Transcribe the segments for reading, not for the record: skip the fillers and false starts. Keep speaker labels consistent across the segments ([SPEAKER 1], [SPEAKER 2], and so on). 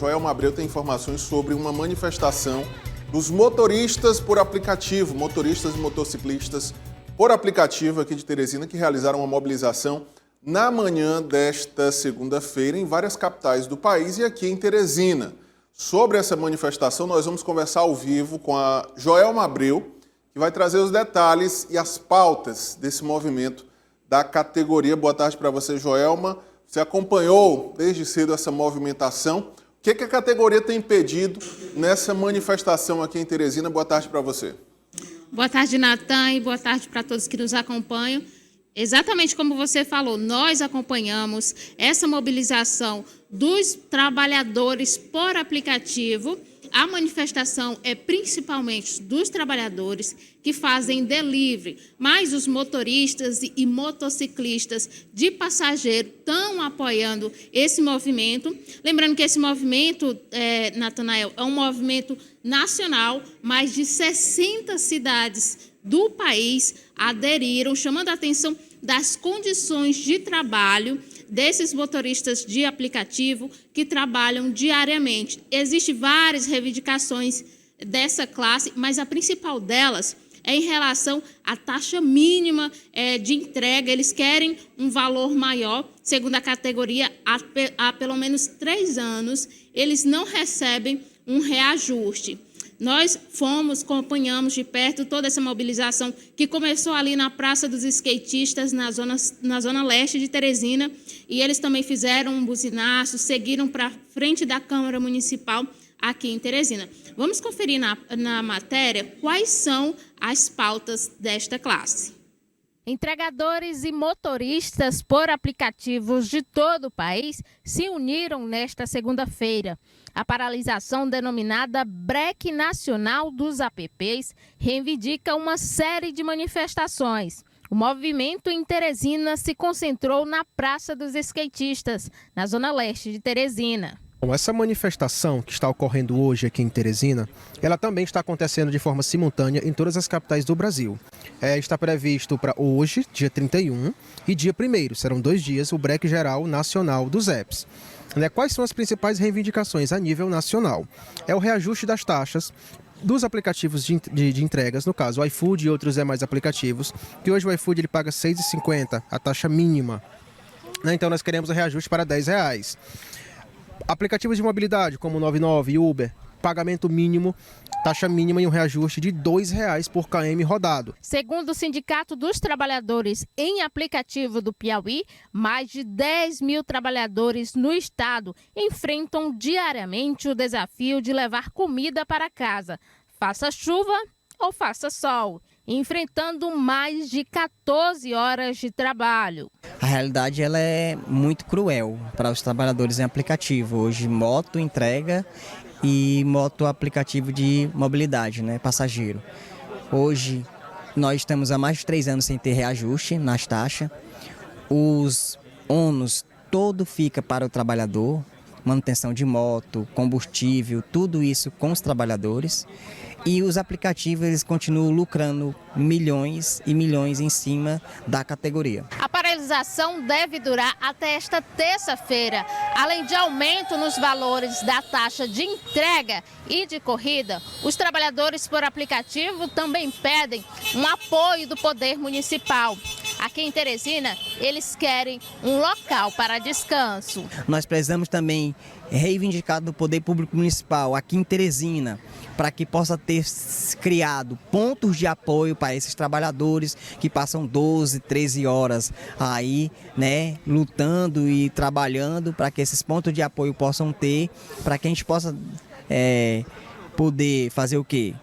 [SPEAKER 1] Joelma Abreu tem informações sobre uma manifestação dos motoristas por aplicativo, motoristas e motociclistas por aplicativo aqui de Teresina, que realizaram uma mobilização na manhã desta segunda-feira em várias capitais do país e aqui em Teresina. Sobre essa manifestação, nós vamos conversar ao vivo com a Joelma Abreu, que vai trazer os detalhes e as pautas desse movimento da categoria. Boa tarde para você, Joelma. Você acompanhou desde cedo essa movimentação. O que a categoria tem pedido nessa manifestação aqui em Teresina? Boa tarde para você.
[SPEAKER 2] Boa tarde, Natan, e boa tarde para todos que nos acompanham. Exatamente como você falou, nós acompanhamos essa mobilização dos trabalhadores por aplicativo. A manifestação é principalmente dos trabalhadores que fazem delivery, mas os motoristas e motociclistas de passageiro estão apoiando esse movimento. Lembrando que esse movimento, Natanael, é um movimento nacional, mais de 60 cidades do país aderiram, chamando a atenção das condições de trabalho desses motoristas de aplicativo que trabalham diariamente. Existem várias reivindicações dessa classe, mas a principal delas é em relação à taxa mínima de entrega. Eles querem um valor maior, segundo a categoria, há pelo menos 3 anos, eles não recebem um reajuste. Nós acompanhamos de perto toda essa mobilização que começou ali na Praça dos Skatistas, na zona leste de Teresina, e eles também fizeram um buzinaço, seguiram para frente da Câmara Municipal aqui em Teresina. Vamos conferir na matéria quais são as pautas desta classe. Entregadores e motoristas por aplicativos de todo o país se uniram nesta segunda-feira. A paralisação, denominada Breque Nacional dos Apps, reivindica uma série de manifestações. O movimento em Teresina se concentrou na Praça dos Skatistas, na zona leste de Teresina.
[SPEAKER 3] Bom, essa manifestação que está ocorrendo hoje aqui em Teresina, ela também está acontecendo de forma simultânea em todas as capitais do Brasil. Está previsto para hoje, dia 31, e dia 1º, serão 2 dias, o Breque Geral Nacional dos Apps. Quais são as principais reivindicações a nível nacional? É o reajuste das taxas dos aplicativos de entregas, no caso o iFood e outros demais aplicativos, que hoje o iFood ele paga R$ 6,50, a taxa mínima. Então nós queremos o reajuste para R$ 10. Aplicativos de mobilidade como 99 e Uber, pagamento mínimo, taxa mínima e um reajuste de R$ 2 por km rodado.
[SPEAKER 2] Segundo o Sindicato dos Trabalhadores em Aplicativo do Piauí, mais de 10 mil trabalhadores no estado enfrentam diariamente o desafio de levar comida para casa, faça chuva ou faça sol, enfrentando mais de 14 horas de trabalho.
[SPEAKER 4] A realidade ela é muito cruel para os trabalhadores em aplicativo. Hoje, moto entrega e moto aplicativo de mobilidade, passageiro. Hoje, nós estamos há mais de 3 anos sem ter reajuste nas taxas. Os ônus todo fica para o trabalhador, manutenção de moto, combustível, tudo isso com os trabalhadores. E os aplicativos eles continuam lucrando milhões e milhões em cima da categoria.
[SPEAKER 2] A paralisação deve durar até esta terça-feira. Além de aumento nos valores da taxa de entrega e de corrida, os trabalhadores por aplicativo também pedem um apoio do Poder Municipal. Aqui em Teresina, eles querem um local para descanso.
[SPEAKER 4] Nós precisamos também reivindicar do Poder Público Municipal aqui em Teresina, para que possa ter criado pontos de apoio para esses trabalhadores que passam 12, 13 horas aí, lutando e trabalhando, para que esses pontos de apoio possam ter, para que a gente possa poder fazer o quê?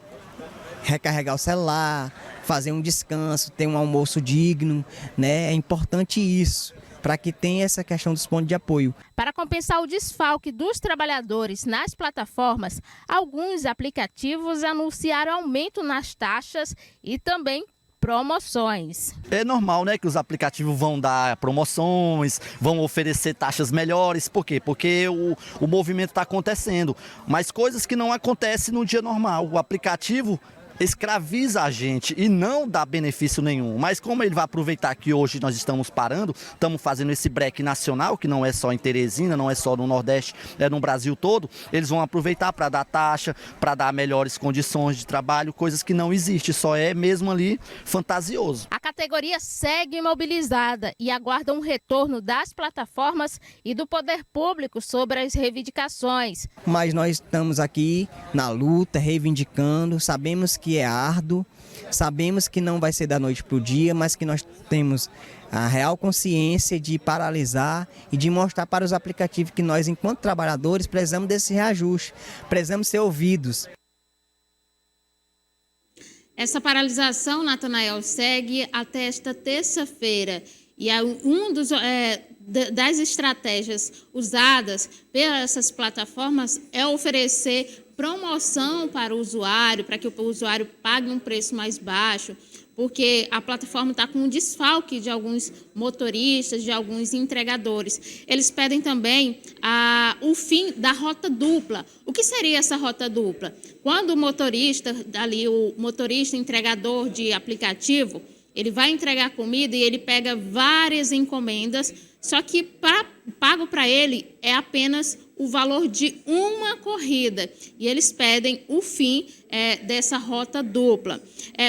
[SPEAKER 4] Recarregar o celular, fazer um descanso, ter um almoço digno, É importante isso, para que tenha essa questão dos pontos de apoio.
[SPEAKER 2] Para compensar o desfalque dos trabalhadores nas plataformas, alguns aplicativos anunciaram aumento nas taxas e também promoções.
[SPEAKER 5] É normal, que os aplicativos vão dar promoções, vão oferecer taxas melhores. Por quê? Porque o movimento está acontecendo. Mas coisas que não acontecem no dia normal. O aplicativo escraviza a gente e não dá benefício nenhum. Mas como ele vai aproveitar que hoje nós estamos parando, estamos fazendo esse break nacional, que não é só em Teresina, não é só no Nordeste, é no Brasil todo, eles vão aproveitar para dar taxa, para dar melhores condições de trabalho, coisas que não existem, só é mesmo ali fantasioso.
[SPEAKER 2] A categoria segue imobilizada e aguarda um retorno das plataformas e do poder público sobre as reivindicações.
[SPEAKER 4] Mas nós estamos aqui na luta, reivindicando, sabemos que é árduo, sabemos que não vai ser da noite para o dia, mas que nós temos a real consciência de paralisar e de mostrar para os aplicativos que nós, enquanto trabalhadores, precisamos desse reajuste, precisamos ser ouvidos.
[SPEAKER 2] Essa paralisação, Natanael, segue até esta terça-feira e das estratégias usadas pelas plataformas é oferecer promoção para o usuário, para que o usuário pague um preço mais baixo, porque a plataforma está com um desfalque de alguns motoristas, de alguns entregadores. Eles pedem também o fim da rota dupla. O que seria essa rota dupla? Quando o motorista entregador de aplicativo, ele vai entregar comida e ele pega várias encomendas, só que pago para ele é apenas o valor de uma corrida. E eles pedem o fim dessa rota dupla.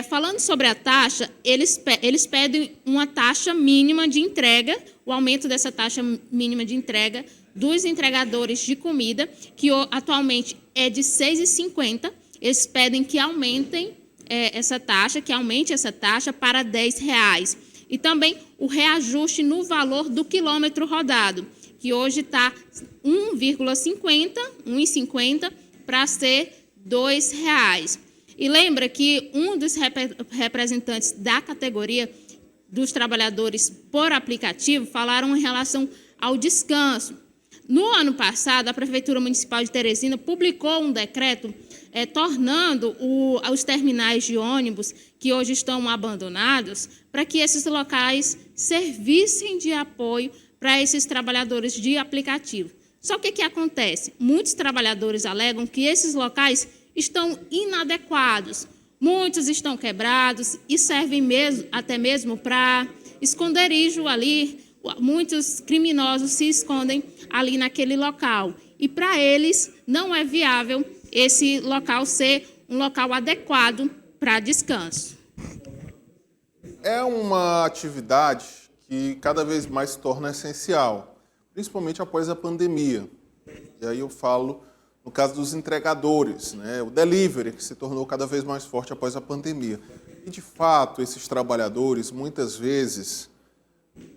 [SPEAKER 2] Falando sobre a taxa, eles pedem uma taxa mínima de entrega, o aumento dessa taxa mínima de entrega dos entregadores de comida, que atualmente é de R$ 6,50. Eles pedem que aumente essa taxa para R$ 10,00. E também o reajuste no valor do quilômetro rodado, que hoje está 1,50 para ser R$ 2,00. E lembra que um dos representantes da categoria dos trabalhadores por aplicativo falaram em relação ao descanso. No ano passado, a Prefeitura Municipal de Teresina publicou um decreto tornando os terminais de ônibus que hoje estão abandonados para que esses locais servissem de apoio para esses trabalhadores de aplicativo. Só que o que acontece? Muitos trabalhadores alegam que esses locais estão inadequados, muitos estão quebrados e servem até mesmo para esconderijo ali. Muitos criminosos se escondem ali naquele local. E para eles não é viável esse local ser um local adequado para descanso.
[SPEAKER 1] É uma atividade que cada vez mais se torna essencial, principalmente após a pandemia. E aí eu falo no caso dos entregadores, né? O delivery, que se tornou cada vez mais forte após a pandemia. E, de fato, esses trabalhadores, muitas vezes,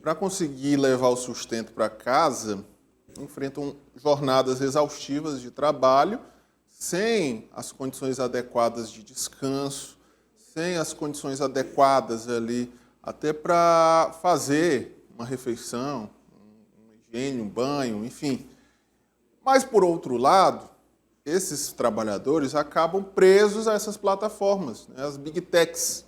[SPEAKER 1] para conseguir levar o sustento para casa, enfrentam jornadas exaustivas de trabalho, sem as condições adequadas de descanso, sem as condições adequadas ali, até para fazer uma refeição, uma higiene, um banho, enfim. Mas, por outro lado, esses trabalhadores acabam presos a essas plataformas, né, as big techs.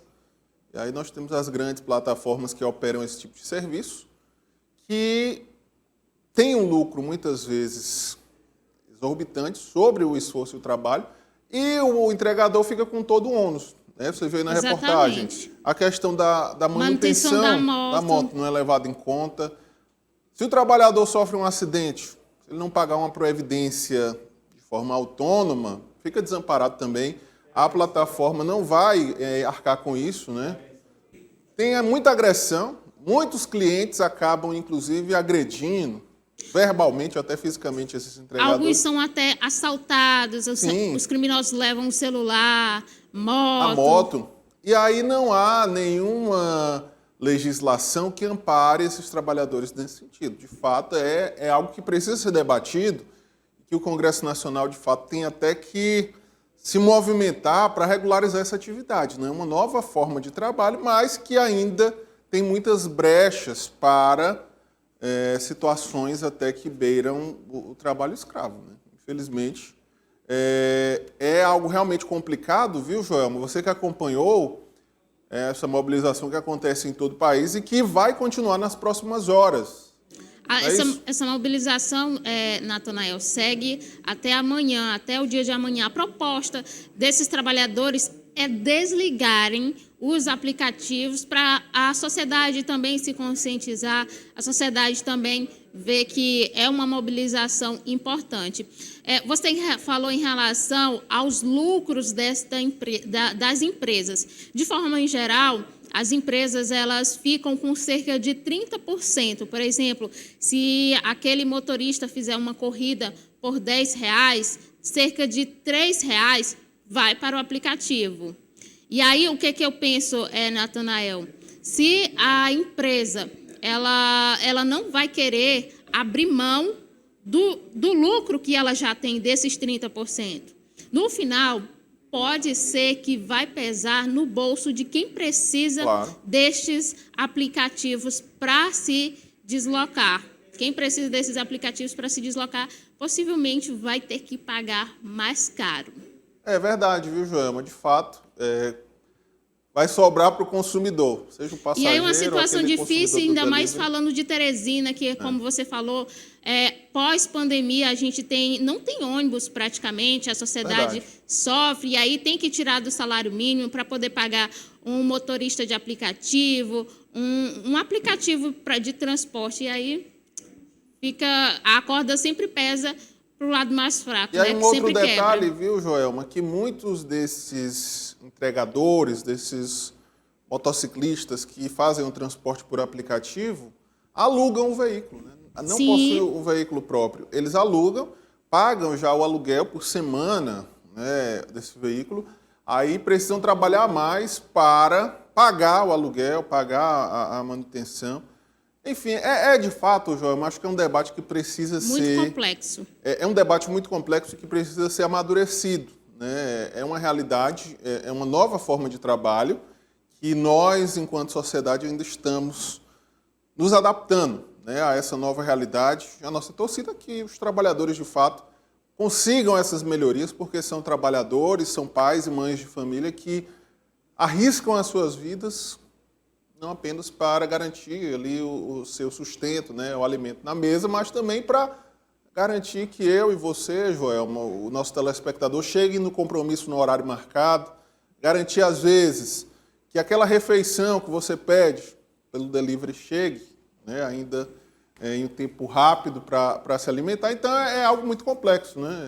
[SPEAKER 1] E aí nós temos as grandes plataformas que operam esse tipo de serviço, que têm um lucro, muitas vezes, exorbitante sobre o esforço e o trabalho, e o entregador fica com todo o ônus. Né? Você vê na reportagem, a questão da manutenção da moto não é levada em conta. Se o trabalhador sofre um acidente, se ele não pagar uma previdência de forma autônoma, fica desamparado também. A plataforma não vai arcar com isso, né? Tem muita agressão, muitos clientes acabam, inclusive, agredindo verbalmente ou até fisicamente esses entregadores.
[SPEAKER 2] Alguns são até assaltados, os criminosos levam o celular, moto.
[SPEAKER 1] A moto. E aí não há nenhuma legislação que ampare esses trabalhadores nesse sentido. De fato, é algo que precisa ser debatido, que o Congresso Nacional, de fato, tem até que se movimentar para regularizar essa atividade. Não é uma nova forma de trabalho, mas que ainda tem muitas brechas para situações até que beiram o trabalho escravo. Né? Infelizmente, é algo realmente complicado, viu, Joelma? Você que acompanhou essa mobilização que acontece em todo o país e que vai continuar nas próximas horas.
[SPEAKER 2] Essa mobilização, Natanael, segue até amanhã, até o dia de amanhã. A proposta desses trabalhadores é desligarem os aplicativos para a sociedade também se conscientizar, a sociedade também ver que é uma mobilização importante. Você falou em relação aos lucros das empresas. De forma em geral, as empresas elas ficam com cerca de 30%. Por exemplo, se aquele motorista fizer uma corrida por R$10, cerca de R$3 vai para o aplicativo. E aí, o que eu penso, Natanael? Se a empresa ela não vai querer abrir mão do lucro que ela já tem desses 30%, no final, pode ser que vai pesar no bolso de quem precisa destes aplicativos para se deslocar. Quem precisa desses aplicativos para se deslocar, possivelmente vai ter que pagar mais caro.
[SPEAKER 1] É verdade, viu, Joelma? De fato, vai sobrar para o consumidor, seja o passageiro.
[SPEAKER 2] E aí uma situação difícil, ainda mais
[SPEAKER 1] delivery.
[SPEAKER 2] falando de Teresina, que, como você falou, pós-pandemia a gente não tem ônibus praticamente, a sociedade sofre, e aí tem que tirar do salário mínimo para poder pagar um motorista de aplicativo, um aplicativo de transporte, e aí a corda sempre pesa para o lado mais fraco.
[SPEAKER 1] E aí um outro
[SPEAKER 2] sempre
[SPEAKER 1] detalhe,
[SPEAKER 2] quebra.
[SPEAKER 1] viu, Joelma, que muitos desses entregadores, desses motociclistas que fazem o transporte por aplicativo, alugam o veículo, né? Não possuem o veículo próprio. Eles alugam, pagam já o aluguel por semana, né, desse veículo, aí precisam trabalhar mais para pagar o aluguel, pagar a manutenção. Enfim, de fato, Joelma, acho que é um debate que precisa
[SPEAKER 2] Muito
[SPEAKER 1] ser...
[SPEAKER 2] complexo.
[SPEAKER 1] É um debate muito complexo que precisa ser amadurecido, né? É uma realidade, é uma nova forma de trabalho que nós, enquanto sociedade, ainda estamos nos adaptando, né, a essa nova realidade. A nossa torcida é que os trabalhadores, de fato, consigam essas melhorias, porque são trabalhadores, são pais e mães de família que arriscam as suas vidas não apenas para garantir ali o seu sustento, né, o alimento na mesa, mas também para garantir que eu e você, Joelma, o nosso telespectador, chegue no compromisso no horário marcado, garantir, às vezes, que aquela refeição que você pede pelo delivery chegue, né, ainda em um tempo rápido para se alimentar. Então, é algo muito complexo, né?